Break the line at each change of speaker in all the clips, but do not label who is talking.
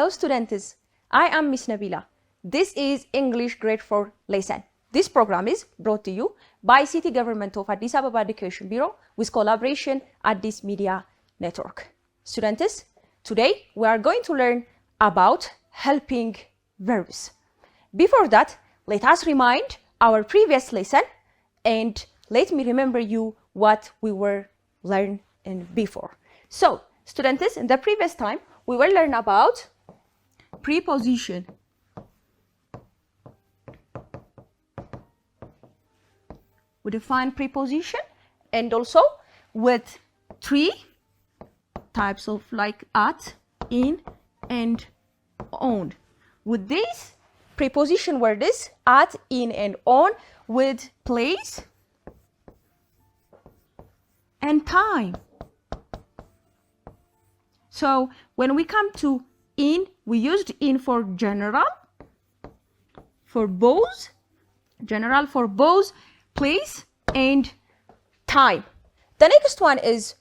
Hello students, I am Miss Nabila. This is English Grade 4 lesson. This program is brought to you by City Government of Addis Ababa Education Bureau with collaboration Addis Media Network. Students, today we are going to learn about helping verbs. Before that, let us remind our previous lesson and let me remember you what we were learning before. So, students, in the previous time, we will learn about preposition. We define preposition and also with three types of like at, in, and on. With these preposition words at, in, and on with place and time. So when we come to in, we used in for general, for both, general for both place and time. The next one is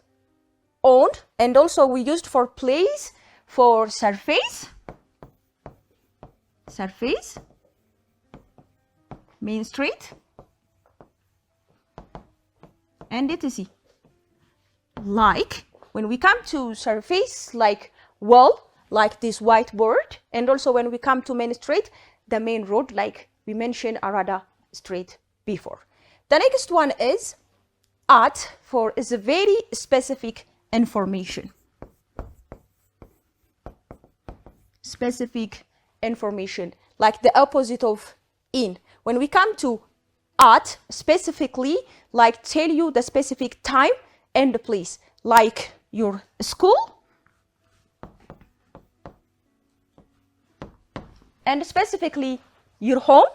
on, and also we used for place, for surface, surface, main street, and etc. Like when we come to surface, like wall, like this whiteboard, and also when we come to main street, the main road, like we mentioned Arada Street before. The next one is at, for is a very specific information. Specific information, like the opposite of in. When we come to at, specifically, like tell you the specific time and the place, like your school, and specifically your home,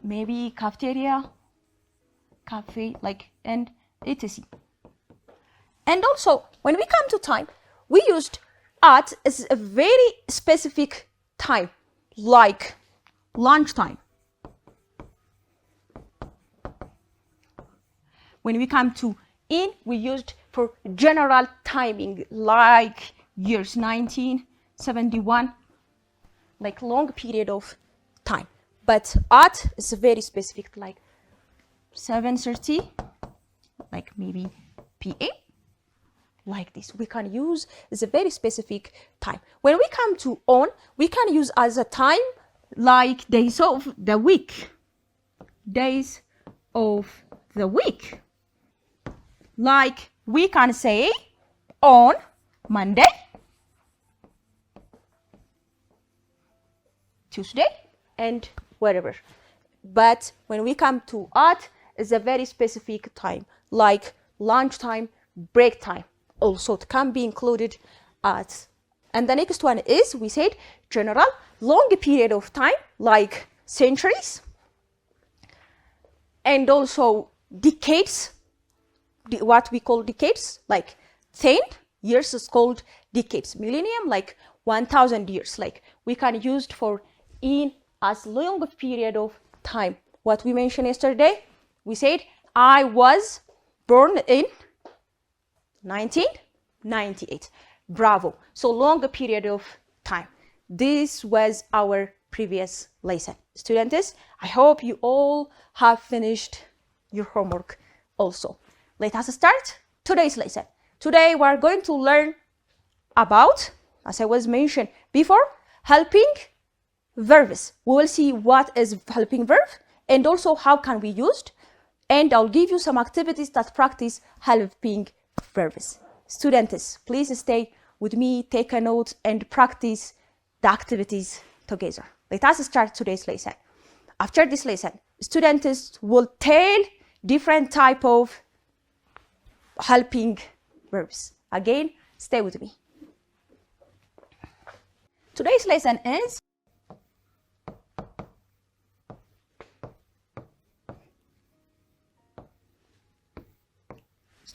maybe cafeteria, cafe, like, and etc. And also, when we come to time, we used at as a very specific time, like lunchtime. When we come to in, we used for general timing, like years 1971, like long period of time. But at is very specific, like 7:30, like maybe p.m. like this. We can use as a very specific time. When we come to on, we can use as a time like days of the week. Days of the week. Like we can say on Monday, Tuesday, and whatever. But when we come to at, it's a very specific time, like lunchtime, break time. Also, it can be included at. And the next one is, we said, general, long period of time, like centuries, and also decades, what we call decades, like 10 years is called decades. Millennium, like 1,000 years, like we can use for in as long period of time. What we mentioned yesterday, we said I was born in 1998. Bravo. So long period of time. This was our previous lesson. Students, I hope you all have finished your homework also. Let us start today's lesson. Today we are going to learn about, as I was mentioned before, helping verbs. We will see what is helping verb and also how can we use it, and I'll give you some activities that practice helping verbs. Students, please stay with me, take a note and practice the activities together. Let us start today's lesson. After this lesson, students will tell different type of helping verbs. Again, stay with me. Today's lesson is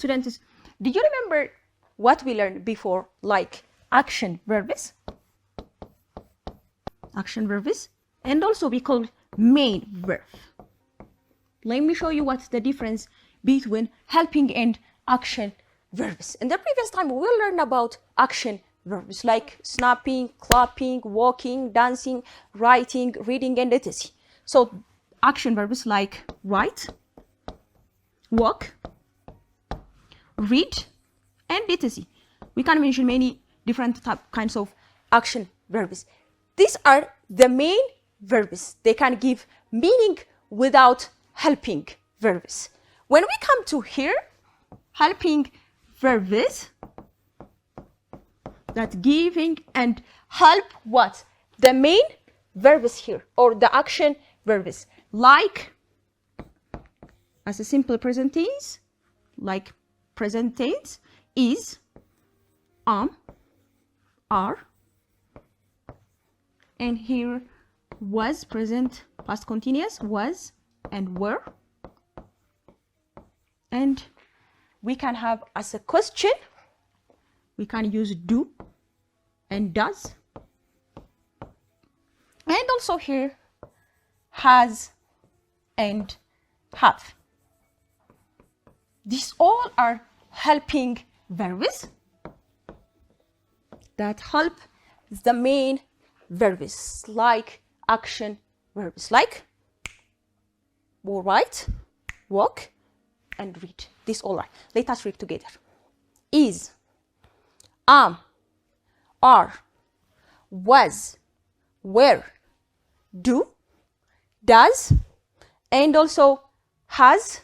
students, do you remember what we learned before, like action verbs? Action verbs, and also we call main verb. Let me show you what's the difference between helping and action verbs. In the previous time, we learned about action verbs like snapping, clapping, walking, dancing, writing, reading, and etc. So action verbs like write, walk, read, and etc. We can mention many different kinds of action verbs. These are the main verbs. They can give meaning without helping verbs. When we come to here, helping verbs that giving and help what? The main verbs here, or the action verbs, like as a simple present tense, like present tense is, are, and here was present past continuous, was and were. And we can have as a question, we can use do and does. And also here, has and have. These all are helping verbs that help the main verbs, like action verbs, like write, walk, and read. These all are. Let us read together. Is, are, was, were, do, does, and also has,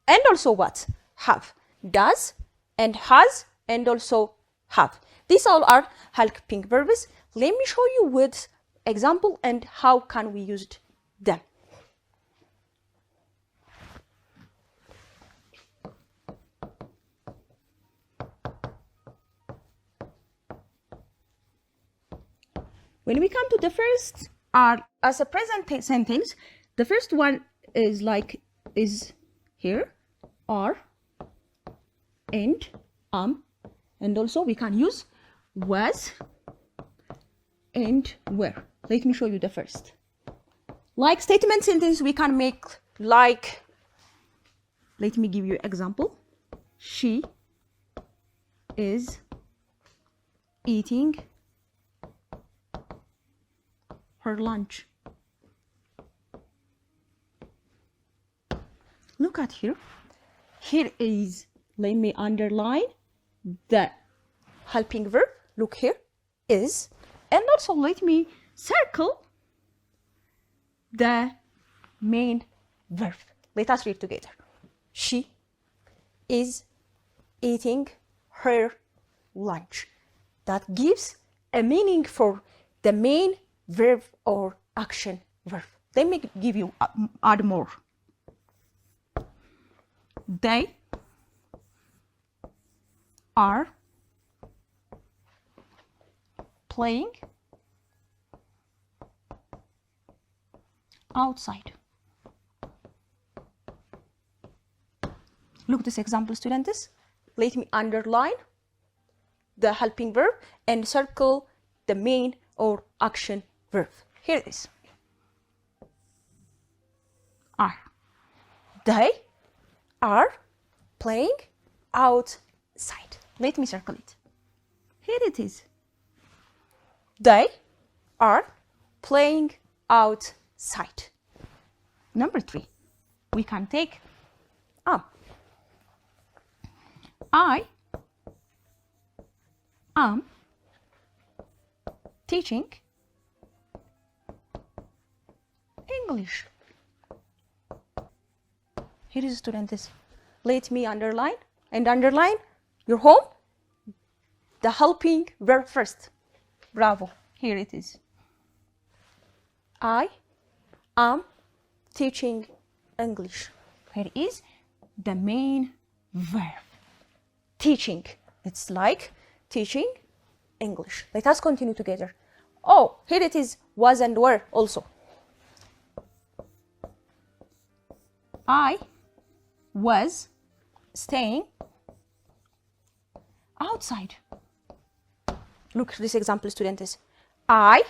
and also what? Have. Does, and has, and also have. These all are helping verbs. Let me show you with example and how can we use them. When we come to the first are as a present sentence, the first one is like is here, are, and also we can use was and were. Let me show you the first. Like statement sentence, we can make like, let me give you example. She is eating her lunch. Look at here. Here is, let me underline the helping verb. Look here, is, and also let me circle the main verb. Let us read together. She is eating her lunch. That gives a meaning for the main verb or action verb. Let me give you add more. They are playing outside. Look this example, students. Let me underline the helping verb and circle the main or action verb. Here it is. Are. They are playing outside. Let me circle it. Here it is. They are playing outside. Number 3, we can take I am teaching English. Here is, students. Let me underline your home the helping verb first. Bravo. Here it is. I am teaching English. Here is the main verb. Teaching. It's like teaching English. Let us continue together. Oh, here it is. Was and were also. I was staying outside. Look at this example, students. I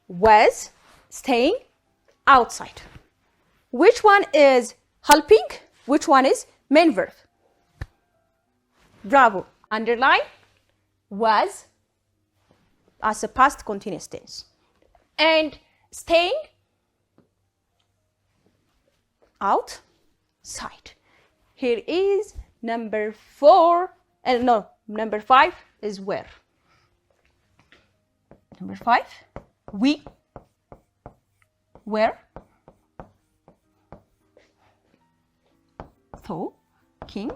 was staying outside. Which one is helping? Which one is main verb? Bravo. Underline was as a past continuous tense. And staying outside. Here is number 4. No, number 5 is where. Number 5, we were talking.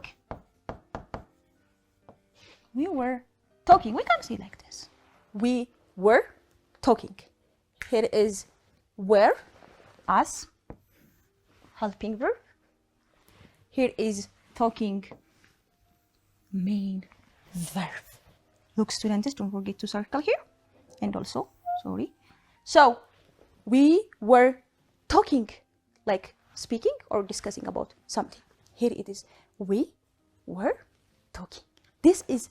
We were talking. We can say like this. We were talking. Here is were as helping verb. Here is talking main verb. Look, students, don't forget to circle here. And also, sorry. So, we were talking, like speaking or discussing about something. Here it is. We were talking. This is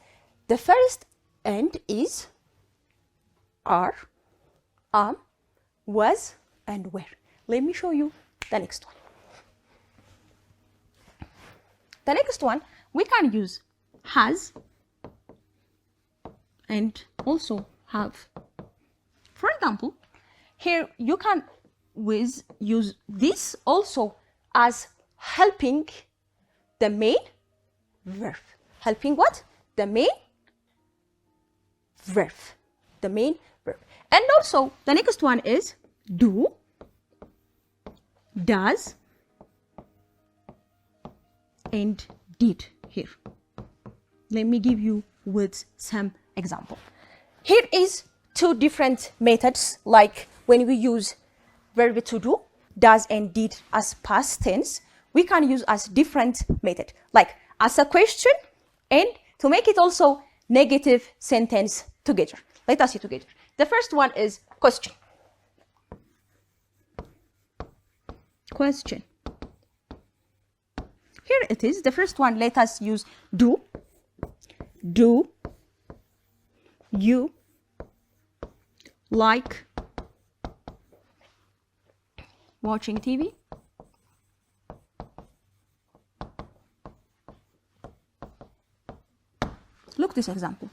the first and is, are, was, and were. Let me show you the next one. The next one, we can use has and also have. For example, here you can use this also as helping the main verb. Helping what? The main verb. The main verb. And also the next one is do, does, and did here. Let me give you with some example. Here is 2 different methods, like when we use verb to do, does and did as past tense, we can use as different method, like as a question and to make it also negative sentence together. Let us see together. The first one is question. Question. Here it is. The first one, let us use do. Do you like watching TV? Look this example.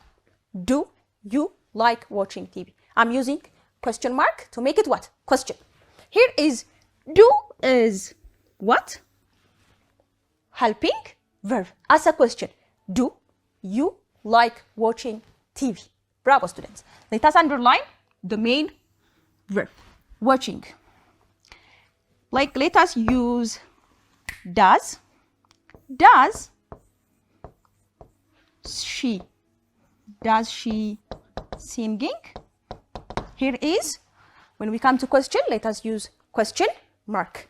Do you like watching TV? I'm using question mark to make it what? Question. Here is do is what? Helping verb as a question. Do you like watching TV? Bravo, students. Let us underline the main verb, watching. Like, let us use does. Does she singing? Here is, when we come to question, let us use question mark.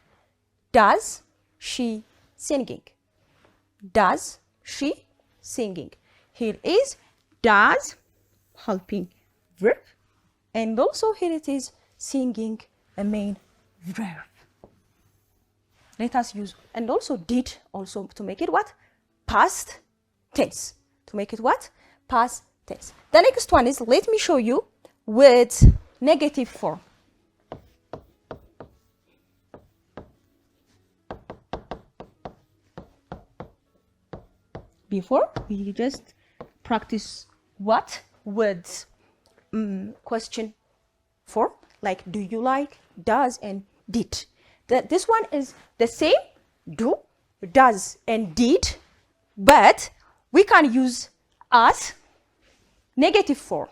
Does she singing? Does she singing? Here is does helping verb, and also here it is singing a main verb. Let us use, and also did, also to make it what? Past tense. To make it what? Past tense. The next one is, let me show you with negative form. Before, we just practice what with question form, like do you like, does, and did. This one is the same, do, does, and did, but we can use as negative form.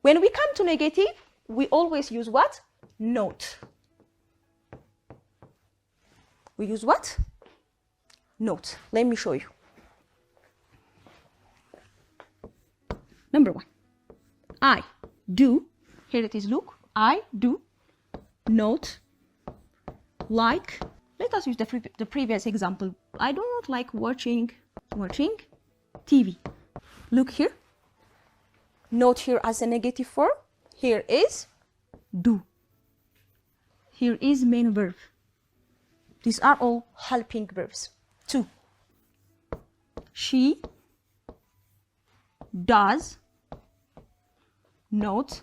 When we come to negative, we always use what? Note. We use what? Note. Let me show you. Number 1, I do, here it is, look, I do not like, let us use the previous example, I do not like watching TV. Look here, note here as a negative form, here is do, here is main verb. These are all helping verbs. 2, she does not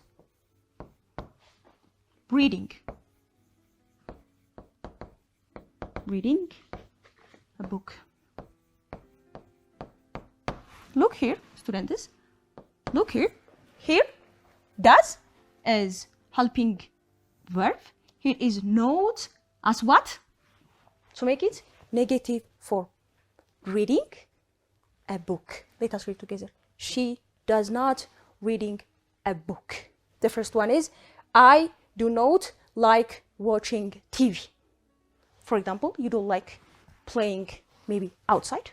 reading a book. look here, students. Look here. Here, does is helping verb. Here is not as what? To make it negative form. Reading a book. Let us read together. She does not reading a book. The first one is, I do not like watching TV. For example, you don't like playing maybe outside,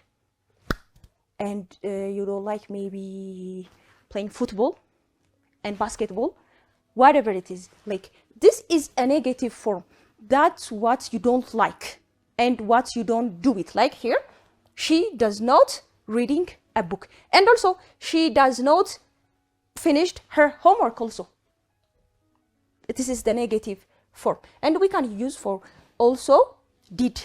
and you don't like maybe playing football and basketball, whatever it is. Like, this is a negative form. That's what you don't like and what you don't do it. Like here, she does not reading a book. And also, she does not finished her homework also. This is the negative form. And we can use for also did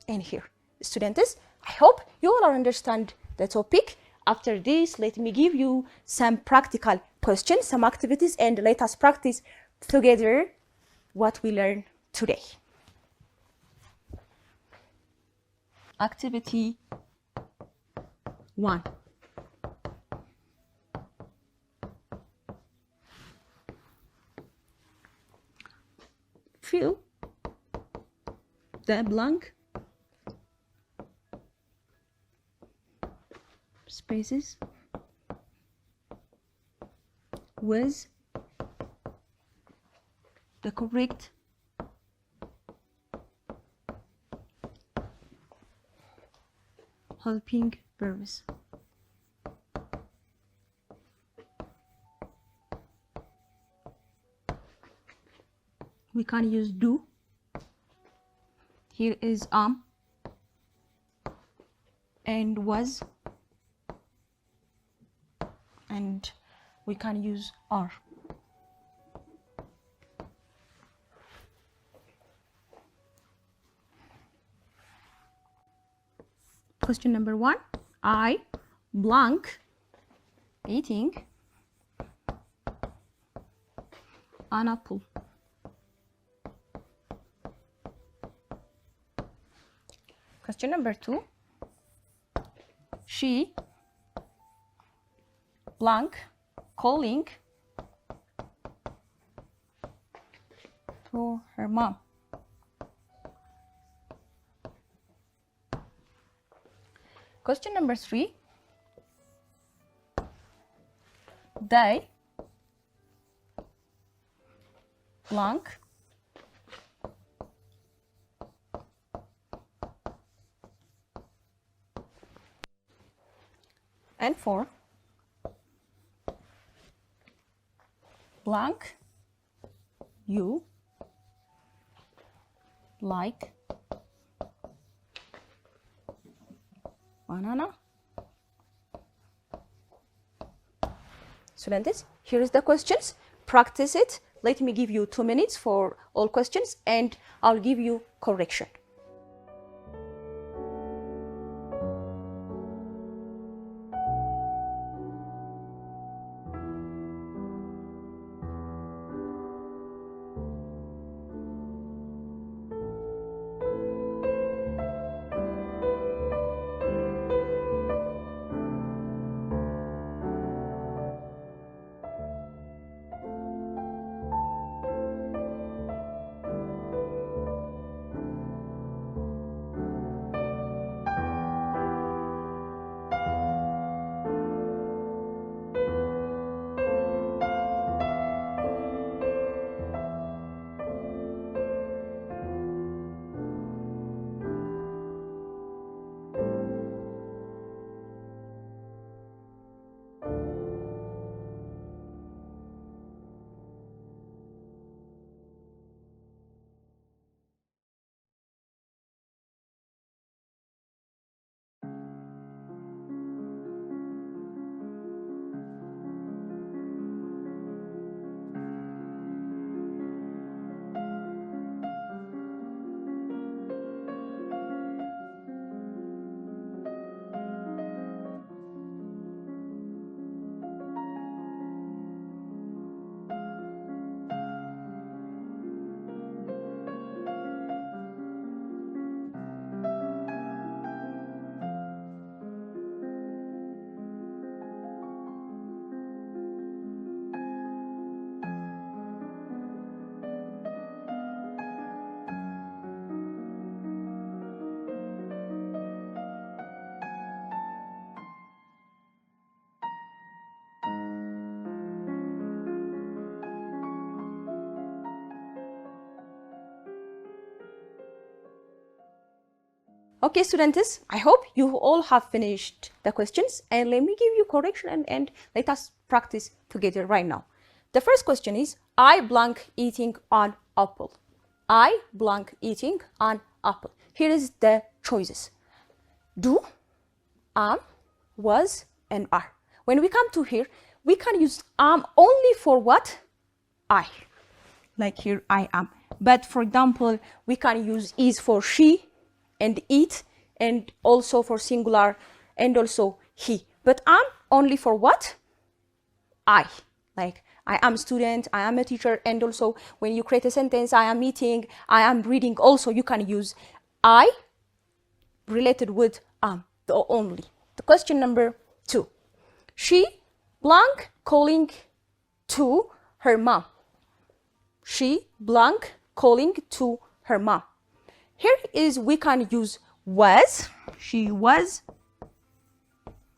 in here. Students, I hope you all understand the topic. After this, let me give you some practical questions, some activities, and let us practice together what we learned today. Activity 1. Fill the blank spaces with the correct helping verbs. We can use do. Here is and was, and we can use are. Question number 1. I blank eating an apple. Question number 2. She blank calling to her mom. Question number 3. They blank and 4. Blank you like banana. Students, here is the questions. Practice it. Let me give you 2 minutes for all questions and I'll give you correction. Okay, students, I hope you all have finished the questions, and let me give you correction and let us practice together right now. The first question is, I blank eating an apple. I blank eating an apple. Here is the choices. Do, am, was, and are. When we come to here, we can use am only for what? I. Like here, I am. But for example, we can use is for she, and eat, and also for singular, and also he. But am only for what? I. Like I am student, I am a teacher, and also when you create a sentence, I am eating, I am reading, also you can use I related with am, the only. The question number 2. She blank calling to her mom. She blank calling to her mom. Here is we can use was. She was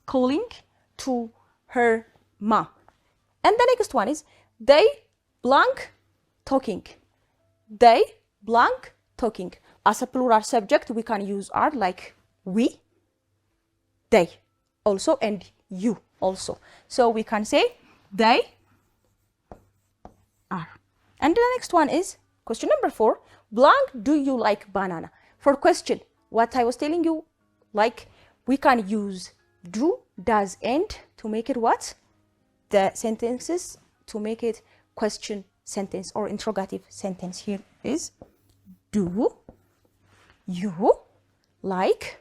calling to her mom. And the next one is they blank talking. They blank talking. As a plural subject, we can use are like we, they also, and you also. So we can say they are. And the next one is question number 4. Blank, do you like banana? For question, what I was telling you, like we can use do, does, and to make it what? The sentences to make it question sentence or interrogative sentence. Here is, do you like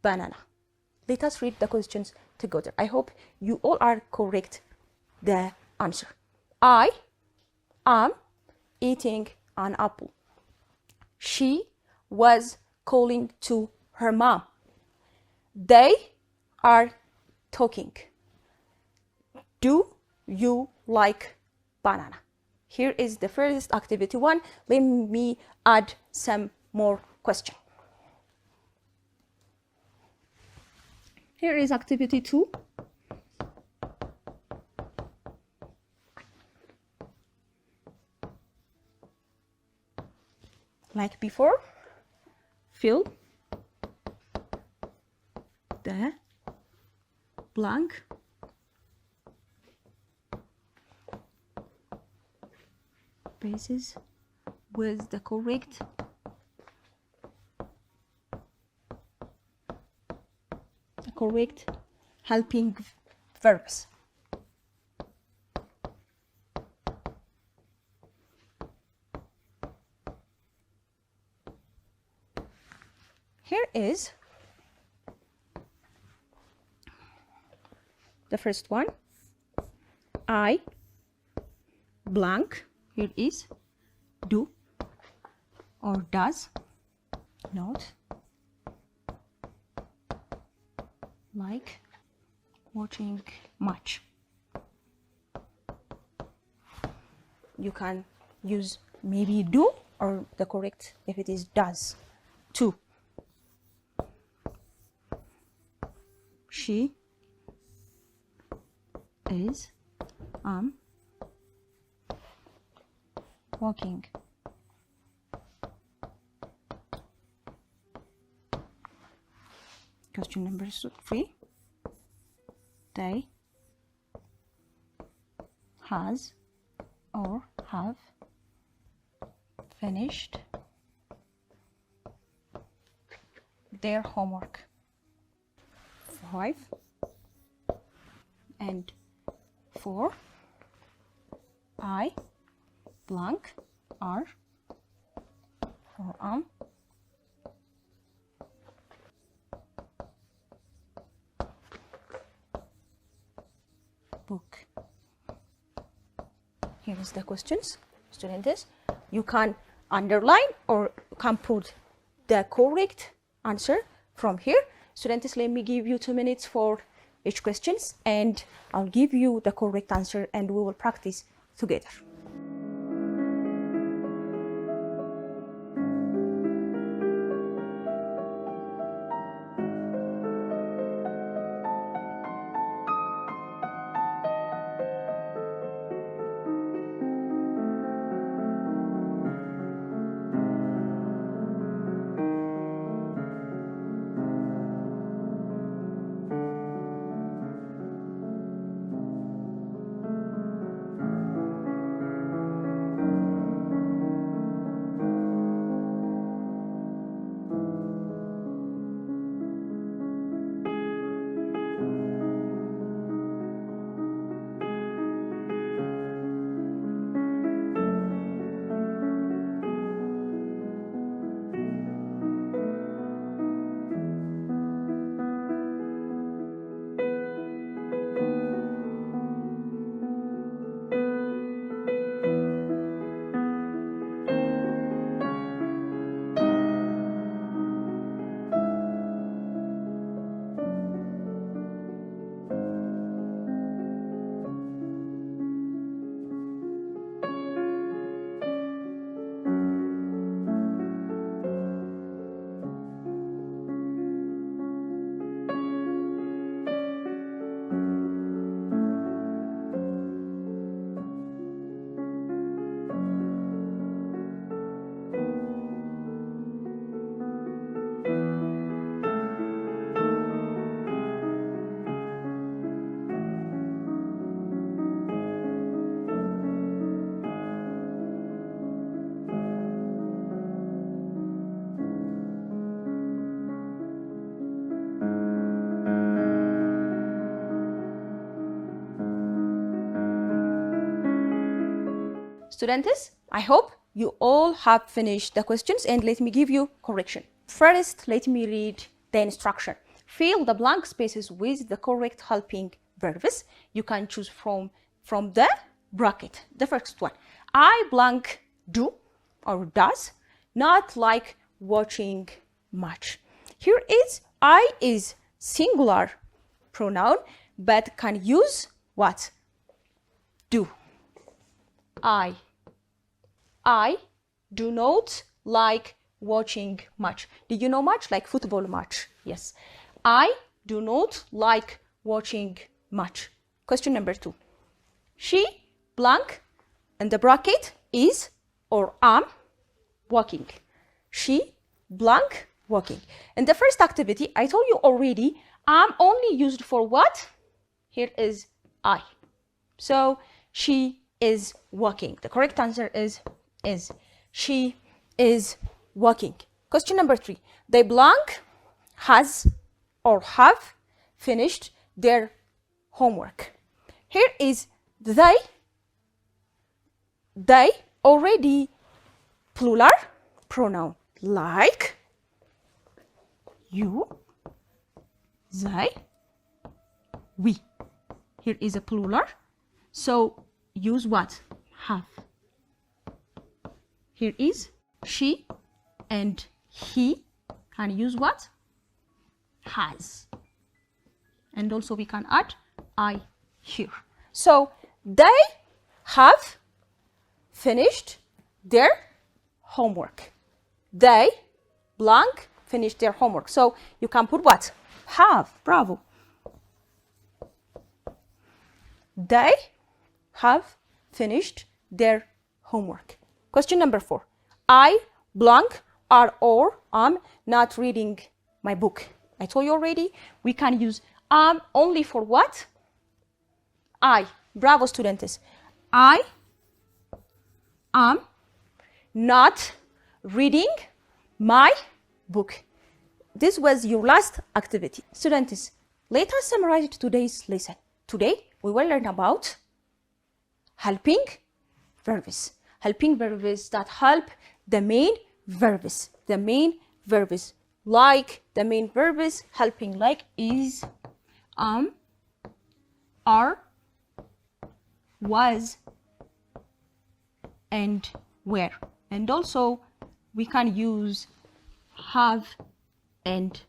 banana? Let us read the questions together. I hope you all are correct the answer. I am eating an apple. She was calling to her mom. They are talking. Do you like banana? Here is the first activity 1. Let me add some more question. Here is activity 2. Like before, fill the blank spaces with the correct helping verbs. Here is the first one. I blank, here is do or does not like watching much. You can use maybe do or the correct if it is does. 2. She is walking. Question number 3. They has or have finished their homework. 5 and 4. I blank are or am book. Here is the questions, students. You can underline or you can put the correct answer from here. Students, let me give you 2 minutes for each questions and I'll give you the correct answer and we will practice together. Students, I hope you all have finished the questions, and let me give you correction. First, let me read the instruction. Fill the blank spaces with the correct helping verbs. You can choose from the bracket. The first one, I blank do or does not like watching much. Here is I is singular pronoun, but can use what? Do. I do not like watching much. Did you know much? Like football match. Yes. I do not like watching much. Question number 2. She blank and the bracket is or am walking. She blank walking. In the first activity, I told you already, am only used for what? Here is I. So she is walking. The correct answer is. She is walking. Question number 3. They blank has or have finished their homework. Here is they already plural pronoun like you, they, we. Here is a plural, so use what? Have. Here is she and he can use what? Has. And also we can add I here. So they have finished their homework. They blank finished their homework. So you can put what? Have. Bravo. They have finished their homework. Question number 4. I blank are or am not reading my book. I told you already, we can use am only for what? I. Bravo, students. I am not reading my book. This was your last activity. Students, let us summarize today's lesson. Today, we will learn about helping verbs. Helping verbs that help the main verbs. The main verbs. Like the main verbs helping like is, are, was, and were. And also we can use have and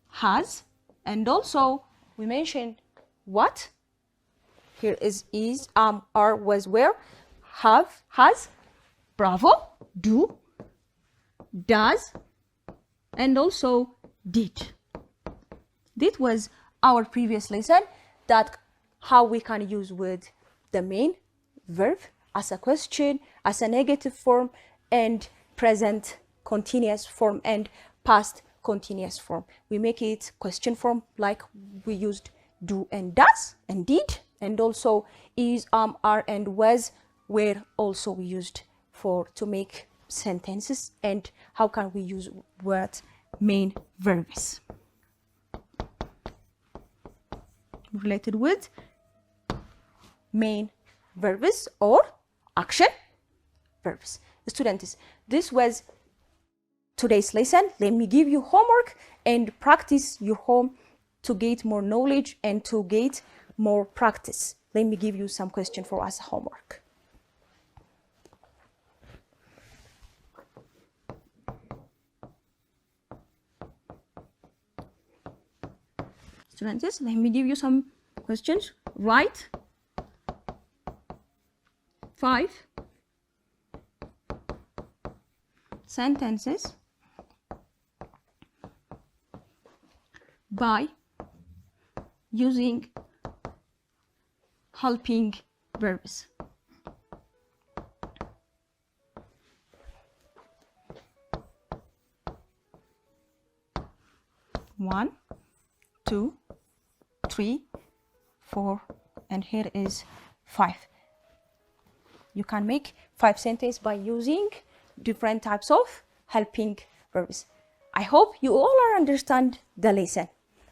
has. And also we mentioned what? Here is, are, was, were, have, has, bravo, do, does, and also did. This was our previous lesson, that how we can use with the main verb as a question, as a negative form, and present continuous form and past continuous form. We make it question form like we used do and does and did, and also is, are, and was, were also we used to make sentences. And how can we use what main verbs related with main verbs or action verbs. Students, this was today's lesson. Let me give you homework and practice your home to get more knowledge and to get more practice. Let me give you some questions for us homework. Students, let me give you some questions. Write 5 sentences by using helping verbs. One, 2, 3, 4, and here is 5. You can make 5 sentences by using different types of helping verbs. I hope you all understand the lesson.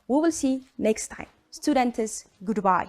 We will see next time. Students, goodbye.